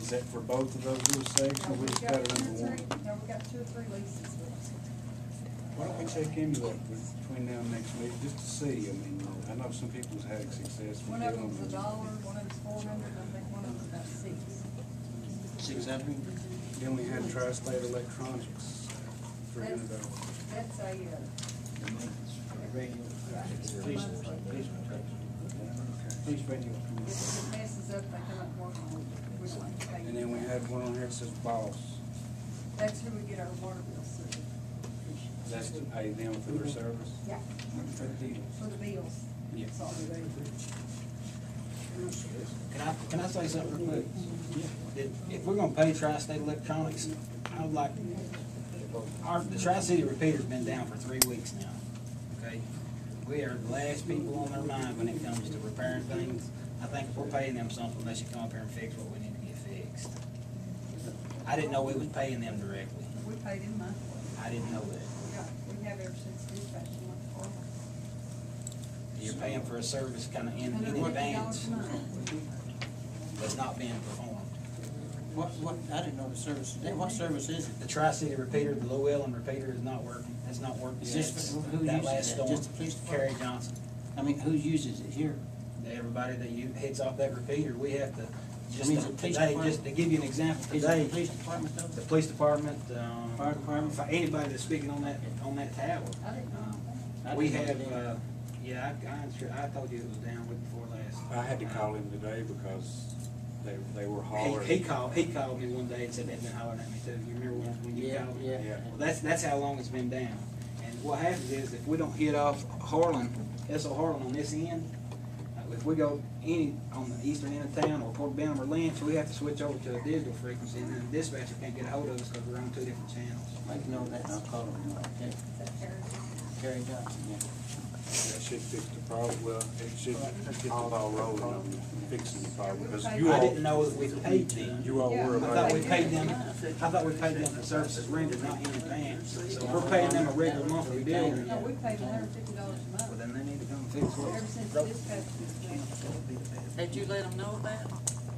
Is that for both of those little sections? We just got it under one. No, we got 2 or 3 leases. Why don't we check into that between now and next week, just to see? I mean, I know some people's had success with One of them. them's $1, one of them's $400, I think one of them's about $600. 600? Then we had Tri-State Electronics, $300. That's a, Radio. Police radio. if it messes up, they come up and work on it. We like to pay And then we had one on here that says Boss. That's who we get our water bills through. That's to pay them for their service? Yeah, For the deal. for the bills. Yeah. Sorry. Can I say something real quick? If we're gonna pay Tri-State Electronics, I would like, the Tri-City repeater's been down for 3 weeks now, okay? We are the last people on their mind when it comes to repairing things. I think if we're paying them something, they should come up here and fix what we need to get fixed. I didn't know we was paying them directly. We paid him monthly. I didn't know that. We have ever since dispatch went for You're paying for a service kind of in $150 advance a month. that's not being performed. What, I didn't know the service, what service is it? The Tri-City repeater, the Llewellyn repeater is not working. It's not working. Is this It's who that uses last it? storm. Just the police department? Kerry Johnson. I mean, who uses it here? Everybody that hits off that repeater, we have to, just means the police today, department- just to give you an example, Is it today, the police department though? the police department, Fire department? for anybody that's speaking on that tower. I didn't know. I We didn't know have, that. yeah, I told you it was down week before last. I had to call him today because they were hollering. He called me one day and said they'd been hollering at me too. You remember when you Yeah, called? yeah. Yeah. Well, that's how long it's been down. And what happens is if we don't hit off Harlan, S.O. Harlan on this end, if we go on the eastern end of town or Port Benham or Lynch, we have to switch over to a digital frequency, and then the dispatcher can't get a hold of us because we're on 2 different channels. Make note of that, and I'll call him. Okay. Is that Terry? Kerry Johnson, yeah. That should fix the problem. Well, it should get the ball rolling on fixing the problem because I you all, didn't know that we paid them. you all were I thought we about paid them, for services rendered, not in advance. So if we're paying them a regular monthly bill, No, we paid $150 a well, month. then they need to come fix Ever what. since dispatch was down. Did you let them know that?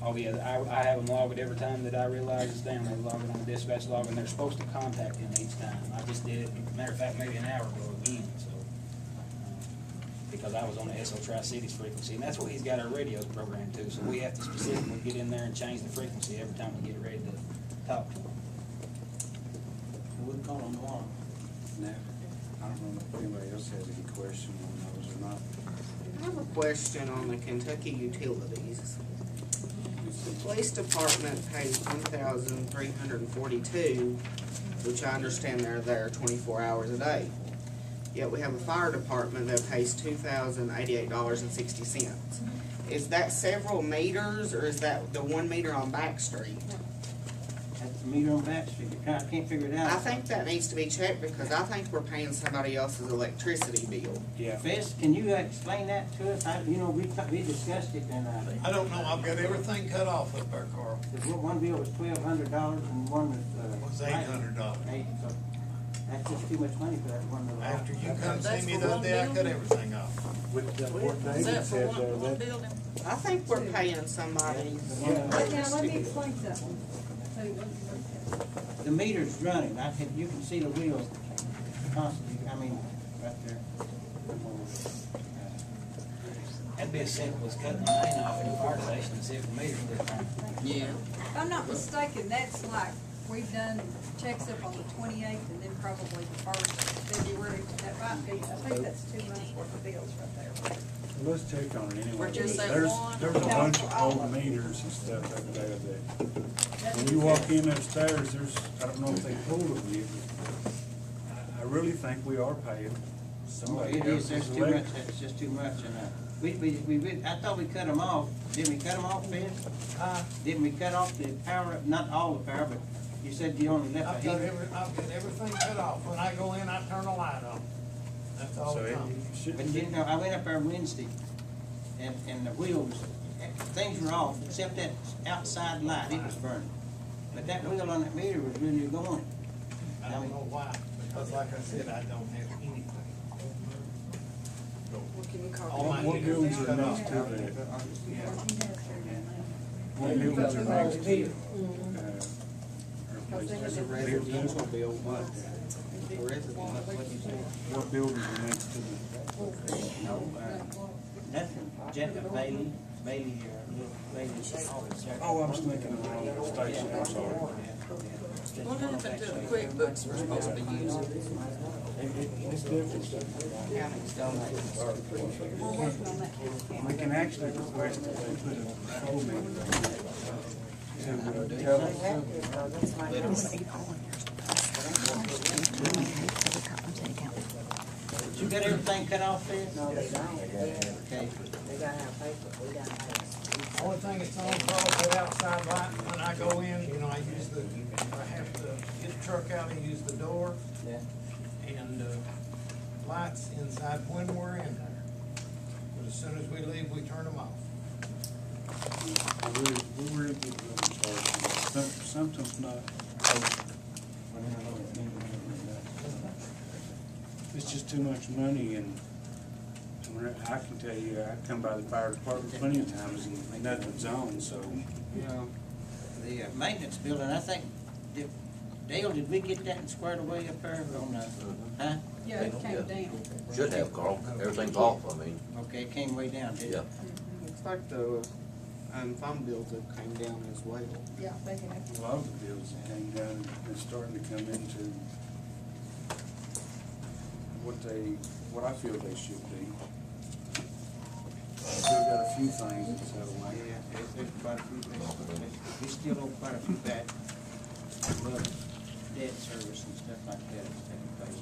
Oh, yeah, I have them logged every time that I realize it's down. They log it on the dispatch log, and they're supposed to contact him each time. I just did it, matter of fact, maybe an hour ago again, so. Because I was on the SO Tri-Cities frequency, and that's what he's got our radios programmed to, so we have to specifically get in there and change the frequency every time we get ready to talk to him. We'll call him tomorrow. now. I don't know if anybody else has any question on those or not. I have a question on the Kentucky utilities. The police department pays $1,342, which I understand they're there 24 hours a day. Yet we have a fire department that pays $2,088.60. Is that several meters, or is that the 1 meter on Back Street? That's the meter on Back Street. I can't figure it out. I think that needs to be checked because I think we're paying somebody else's electricity bill. Yeah. Fess, can you explain that to us? We discussed it and, I don't know, I've got everything cut off up there, Carl. one bill was $1,200 and one was, Was $800. So that's just too much money for that one little. After you come That's see me for the other one day, I cut building? everything off. With what Is David that for said one there, that, building? I think we're paying somebody. Now, let me explain something. So, The meter's running. You can see the wheels constantly, right there. That'd be as simple as cutting the main off in the fire station and see if the meter's still running. Yeah. if I'm not mistaken, that's like, we've done checks up on the 28th and then probably the 1st of February. That might be, I think that's 2 months worth of bills right there. let's check on it anyway. We're just because at one. There's a bunch of old meters and stuff up there that, when you walk in upstairs, I don't know if they told them yet, but I really think we are paying somebody It is, else's that's too much, electric. that's just too much, and, I thought we cut them off. Didn't we cut them off, Fess? Didn't we cut off the power, not all the power, but you said you only left a I've got heater? everything cut off. When I go in, I turn the light on. That's all So the it time. But shouldn't you know, I went up there Wednesday, and the wheels, things were off, except that outside light, it was burning. But that wheel on that meter was really going. I don't know why, because like I said, I don't have anything. Well, can you call All my What meters buildings is are cut next off. to that? What buildings are next to it? There's a residential building, a residential, what you say? What buildings are next to the? No, nothing, Jeff Bailey, Bailey, Bailey's. Oh, I was thinking of the wrong station, I'm sorry. What happened to the QuickBooks we're supposed to be using? It's different. We're working on that. We can actually request that they put a control meter to tell us. You got everything cut off there? No, they don't. Okay. They gotta have paper, we gotta have. Only thing that's on is the outside light, when I go in, you know, I have to get the truck out and use the door, Yeah. and, lights inside when we're in there. But as soon as we leave, we turn them off. We're really good at starting. Sometimes not. It's just too much money, and I can tell you, I come by the fire department plenty of times and nothing's on, so. Yeah. The maintenance building, I think, Dale, did we get that squared away up there on the, huh? Yeah, it came down. Should have, Carl. Everything's off, I mean. Okay, it came way down, didn't it? Yeah. Looks like the, phone bills have came down as well. Yeah, they have. A lot of the bills that hang down and starting to come into what I feel they should be. Still got a few things that's out of whack. Yeah, there's quite a few, we still owe quite a few back. Well, debt service and stuff like that is taking place.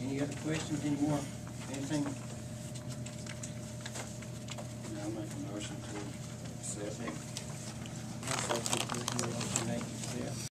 Any other questions anymore? Anything? I'll make a motion to accept. Thank you, Jeff.